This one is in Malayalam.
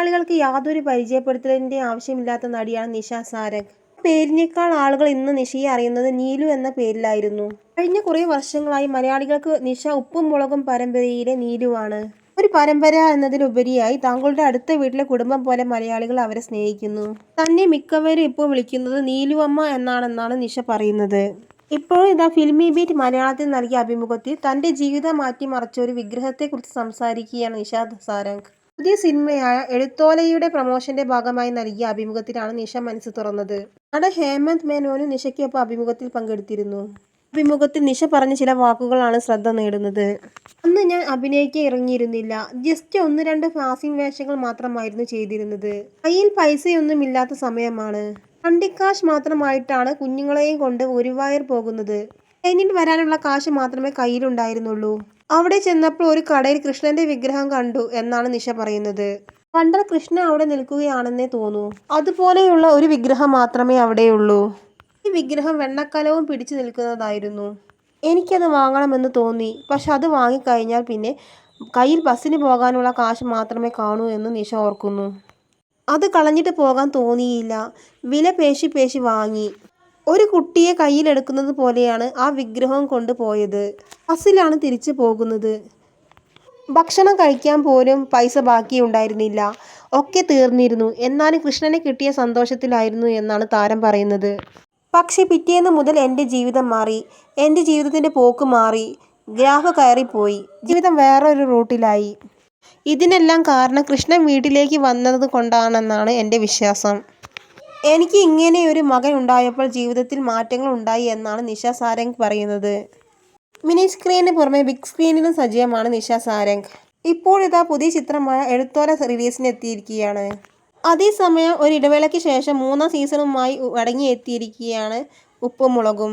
മലയാളികൾക്ക് യാതൊരു പരിചയപ്പെടുത്തലിൻ്റെ ആവശ്യമില്ലാത്ത നടിയാണ് നിഷ സാരംഗ്. പേരിനേക്കാൾ ആളുകൾ ഇന്ന് നിഷയെ അറിയുന്നത് നീലു എന്ന പേരിലായിരുന്നു. കഴിഞ്ഞ കുറേ വർഷങ്ങളായി മലയാളികൾക്ക് നിഷ ഉപ്പും മുളകും പരമ്പരയിലെ നീലുവാണ്. ഒരു പരമ്പര എന്നതിലുപരിയായി താങ്കളുടെ അടുത്ത വീട്ടിലെ കുടുംബം പോലെ മലയാളികൾ അവരെ സ്നേഹിക്കുന്നു. തന്നെ മിക്കവരും ഇപ്പോൾ വിളിക്കുന്നത് നീലുവമ്മ എന്നാണെന്നാണ് നിഷ പറയുന്നത്. ഇപ്പോഴും ഇതാ ഫിൽമി ബീറ്റ് മലയാളത്തിൽ നൽകിയ അഭിമുഖത്തിൽ തൻ്റെ ജീവിതം മാറ്റിമറിച്ച ഒരു വിഗ്രഹത്തെക്കുറിച്ച് സംസാരിക്കുകയാണ് നിഷ സാരംഗ്. പുതിയ സിനിമയായ എഴുത്തോലയുടെ പ്രമോഷന്റെ ഭാഗമായി നൽകിയ അഭിമുഖത്തിലാണ് നിഷ മനസ്സ് തുറന്നത്. നടൻ ഹേമന്ത് മേനോനും നിഷയ്ക്കൊപ്പം അഭിമുഖത്തിൽ പങ്കെടുത്തിരുന്നു. അഭിമുഖത്തിൽ നിഷ പറഞ്ഞ ചില വാക്കുകളാണ് ശ്രദ്ധ നേടുന്നത്. അന്ന് ഞാൻ അഭിനയിക്കാൻ ഇറങ്ങിയിരുന്നില്ല. ജസ്റ്റ് 1-2 പാസിംഗ് വേഷങ്ങൾ മാത്രമായിരുന്നു ചെയ്തിരുന്നത്. കയ്യിൽ പൈസയൊന്നുമില്ലാത്ത സമയമാണ്. വണ്ടിക്കാശ് മാത്രമായിട്ടാണ് കുഞ്ഞുങ്ങളെയും കൊണ്ട് ഗുരുവായൂർ പോകുന്നത്. ട്രെയിനിൽ വരാനുള്ള കാശ് മാത്രമേ കയ്യിലുണ്ടായിരുന്നുള്ളൂ. അവിടെ ചെന്നപ്പോൾ ഒരു കടയിൽ കൃഷ്ണന്റെ വിഗ്രഹം കണ്ടു എന്നാണ് നിഷ പറയുന്നത്. കണ്ടാൽ കൃഷ്ണൻ അവിടെ നിൽക്കുകയാണെന്നേ തോന്നൂ. അതുപോലെയുള്ള ഒരു വിഗ്രഹം മാത്രമേ അവിടെയുള്ളൂ. ഈ വിഗ്രഹം വെണ്ണക്കലവും പിടിച്ചു നിൽക്കുന്നതായിരുന്നു. എനിക്കത് വാങ്ങണമെന്ന് തോന്നി. പക്ഷെ അത് വാങ്ങിക്കഴിഞ്ഞാൽ പിന്നെ കയ്യിൽ ബസ്സിന് പോകാനുള്ള കാശ് മാത്രമേ കാണൂ എന്ന് നിഷ ഓർക്കുന്നു. അത് കളഞ്ഞിട്ട് പോകാൻ തോന്നിയില്ല. വില പേശി വാങ്ങി. ഒരു കുട്ടിയെ കയ്യിലെടുക്കുന്നത് പോലെയാണ് ആ വിഗ്രഹം കൊണ്ട് പോയത്. ബസ്സിലാണ് തിരിച്ചു പോകുന്നത്. ഭക്ഷണം കഴിക്കാൻ പോലും പൈസ ബാക്കിയുണ്ടായിരുന്നില്ല. ഒക്കെ തീർന്നിരുന്നു. എന്നാലും കൃഷ്ണനെ കിട്ടിയ സന്തോഷത്തിലായിരുന്നു എന്നാണ് താരം പറയുന്നത്. പക്ഷെ പിറ്റേന്ന് മുതൽ എൻ്റെ ജീവിതം മാറി. എൻ്റെ ജീവിതത്തിൻ്റെ പോക്ക് മാറി. ഗ്രാഫ് കയറിപ്പോയി. ജീവിതം വേറൊരു റൂട്ടിലായി. ഇതിനെല്ലാം കാരണം കൃഷ്ണൻ വീട്ടിലേക്ക് വന്നത് കൊണ്ടാണെന്നാണ് എൻ്റെ വിശ്വാസം. എനിക്ക് ഇങ്ങനെയൊരു മകൻ ഉണ്ടായപ്പോൾ ജീവിതത്തിൽ മാറ്റങ്ങൾ ഉണ്ടായി എന്നാണ് നിഷ സാരംഗ് പറയുന്നത്. മിനി സ്ക്രീനിന് പുറമെ ബിഗ് സ്ക്രീനിലും സജീവമാണ് നിഷ സാരംഗ്. ഇപ്പോഴിതാ പുതിയ ചിത്രമായ എഴുത്തോല റിലീസിന് എത്തിയിരിക്കുകയാണ്. അതേസമയം ഒരു ഇടവേളയ്ക്ക് ശേഷം 3ാം സീസണുമായി മടങ്ങിയെത്തിയിരിക്കുകയാണ് ഉപ്പും മുളകും.